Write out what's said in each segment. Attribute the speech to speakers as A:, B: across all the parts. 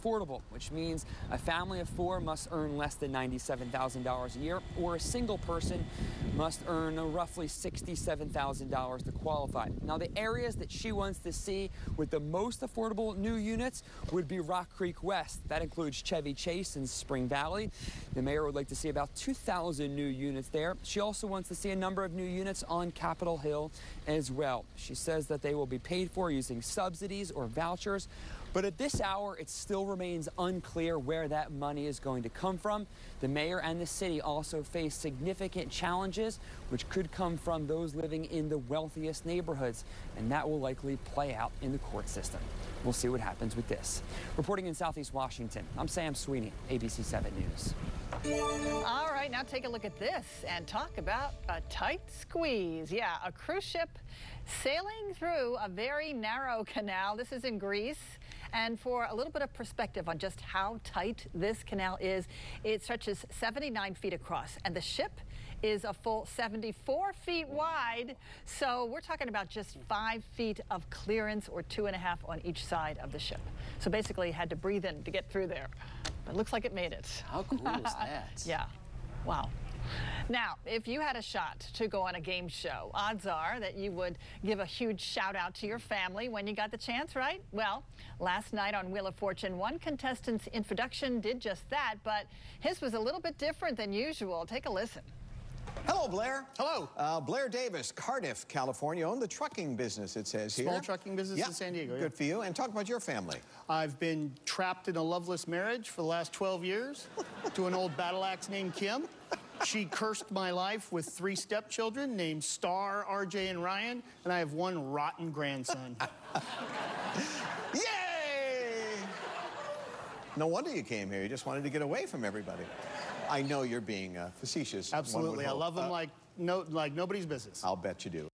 A: affordable, which means a family of 4 must earn less than $97,000 a year, or a single person must earn roughly $67,000 to qualify. Now, the areas that she wants to see with the most affordable new units would be Rock Creek West. That includes Chevy Chase and Spring Valley. The mayor would like to see about 2,000 new units there. She also wants to see a number of new units on Capitol Hill as well. She says that they will be paid for using subsidies or vouchers, but at this hour, it still remains unclear where that money is going to come from. The mayor and the city also face significant challenges, which could come from those living in the wealthiest neighborhoods, and that will likely play out in the court system. We'll see what happens with this. Reporting in Southeast Washington, I'm Sam Sweeney, ABC 7 News.
B: All right, now take a look at this and talk about a tight squeeze. Yeah, a cruise ship sailing through a very narrow canal. This is in Greece. And for a little bit of perspective on just how tight this canal is, it stretches 79 feet across, and the ship is a full 74 feet wide. So we're talking about just 5 feet of clearance, or 2.5 on each side of the ship. So basically had to breathe in to get through there. But it looks like it made it.
C: How cool is that?
B: Yeah. Wow. Now, if you had a shot to go on a game show, odds are that you would give a huge shout out to your family when you got the chance, right? Well, last night on Wheel of Fortune, one contestant's introduction did just that, but his was a little bit different than usual. Take a listen.
D: Hello, Blair.
E: Hello.
D: Blair Davis, Cardiff, California, owned the trucking business, it says here.
E: Small trucking business in San Diego.
D: Good for you. And talk about your family.
E: I've been trapped in a loveless marriage for the last 12 years to an old battle axe named Kim. She cursed my life with 3 stepchildren named Star, RJ, and Ryan, and I have 1 rotten grandson.
D: Yay! No wonder you came here. You just wanted to get away from everybody. I know you're being facetious.
E: Absolutely. I love them like nobody's business.
D: I'll bet you do.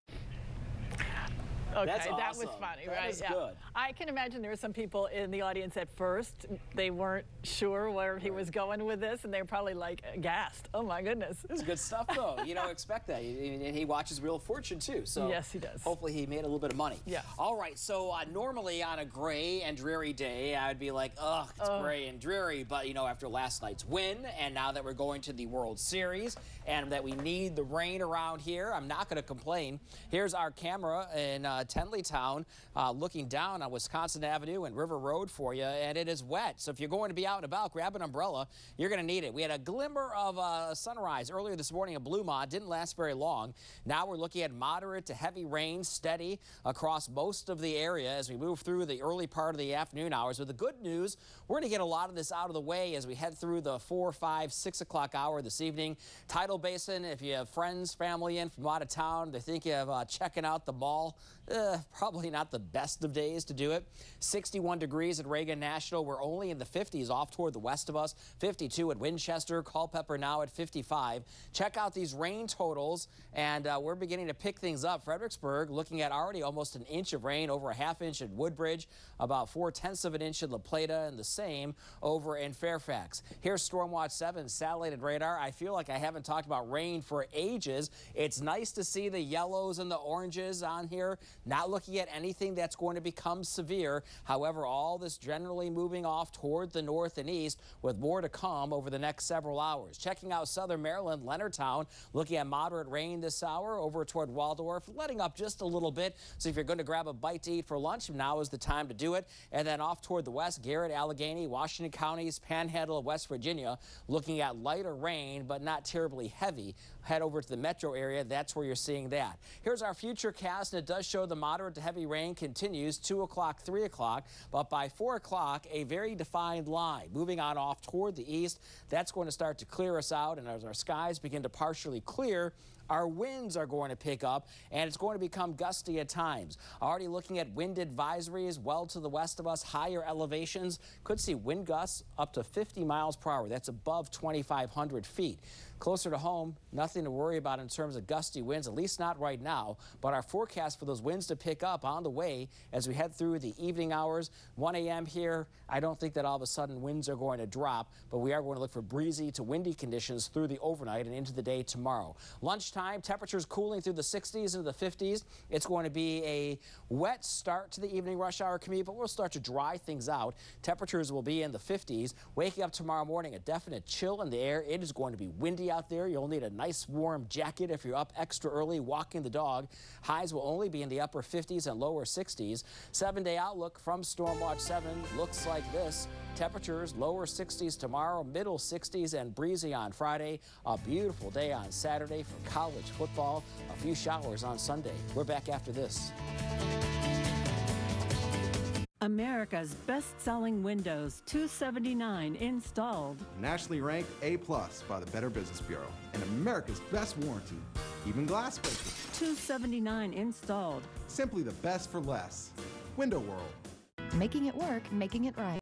B: Okay,
C: That's awesome.
B: That was funny,
C: that
B: right?
C: Is good.
B: I can imagine there were some people in the audience at first. They weren't sure where he was going with this, and they were probably like aghast. Oh my goodness.
C: It's good stuff, though. You don't expect that. And he watches Wheel of Fortune, too. So
B: yes, he does.
C: Hopefully he made a little bit of money.
B: Yeah.
C: All right, so normally on a gray and dreary day, I'd be like, ugh, it's gray and dreary. But, you know, after last night's win, and now that we're going to the World Series, and that we need the rain around here, I'm not going to complain. Here's our camera in Tenleytown, looking down on Wisconsin Avenue and River Road for you, and it is wet. So if you're going to be out and about, grab an umbrella. You're going to need it. We had a glimmer of sunrise earlier this morning in Bluemont. Didn't last very long. Now we're looking at moderate to heavy rain, steady across most of the area as we move through the early part of the afternoon hours. But the good news, we're going to get a lot of this out of the way as we head through the 4, 5, 6 o'clock hour this evening. Tidal Basin, if you have friends, family in from out of town, they think of checking out the mall. Probably not the best of days to do it. 61 degrees at Reagan National. We're only in the 50s off toward the west of us. 52 at Winchester. Culpeper now at 55. Check out these rain totals, and we're beginning to pick things up. Fredericksburg looking at already almost an inch of rain, over a ½ inch at Woodbridge, about 4/10 of an inch in La Plata, and the same over in Fairfax. Here's Stormwatch 7 satellited radar. I feel like I haven't talked about rain for ages. It's nice to see the yellows and the oranges on here. Not looking at anything that's going to become severe. However, all this generally moving off toward the north and east, with more to come over the next several hours. Checking out southern Maryland, Leonardtown, looking at moderate rain this hour over toward Waldorf, letting up just a little bit. So if you're going to grab a bite to eat for lunch, now is the time to do it. And then off toward the west, Garrett, Allegheny, Washington counties, Panhandle of West Virginia, looking at lighter rain, but not terribly heavy. Head over to the metro area. That's where you're seeing that. Here's our future cast, and it does show the moderate to heavy rain continues 2 o'clock, 3 o'clock, but by 4 o'clock, a very defined line moving on off toward the east. That's going to start to clear us out, and as our skies begin to partially clear, our winds are going to pick up, and it's going to become gusty at times. Already looking at wind advisories well to the west of us, higher elevations. Could see wind gusts up to 50 miles per hour. That's above 2,500 feet. Closer to home, nothing to worry about in terms of gusty winds, at least not right now. But our forecast for those winds to pick up on the way as we head through the evening hours. 1 a.m. here, I don't think that all of a sudden winds are going to drop, but we are going to look for breezy to windy conditions through the overnight and into the day tomorrow. Lunchtime time. Temperatures cooling through the 60s into the 50s. It's going to be a wet start to the evening rush hour commute, but we'll start to dry things out. Temperatures will be in the 50s. Waking up tomorrow morning, a definite chill in the air. It is going to be windy out there. You'll need a nice warm jacket if you're up extra early walking the dog. Highs will only be in the upper 50s and lower 60s. 7-day outlook from Stormwatch 7 looks like this. Temperatures lower 60s tomorrow, middle 60s and breezy on Friday. A beautiful day on Saturday for college football. A few showers on Sunday. We're back after this.
F: America's best-selling windows, $279 installed.
G: Nationally ranked A+ by the Better Business Bureau. And America's best warranty, even glass breakers.
F: $279 installed.
G: Simply the best for less. Window World.
H: Making it work, making it right.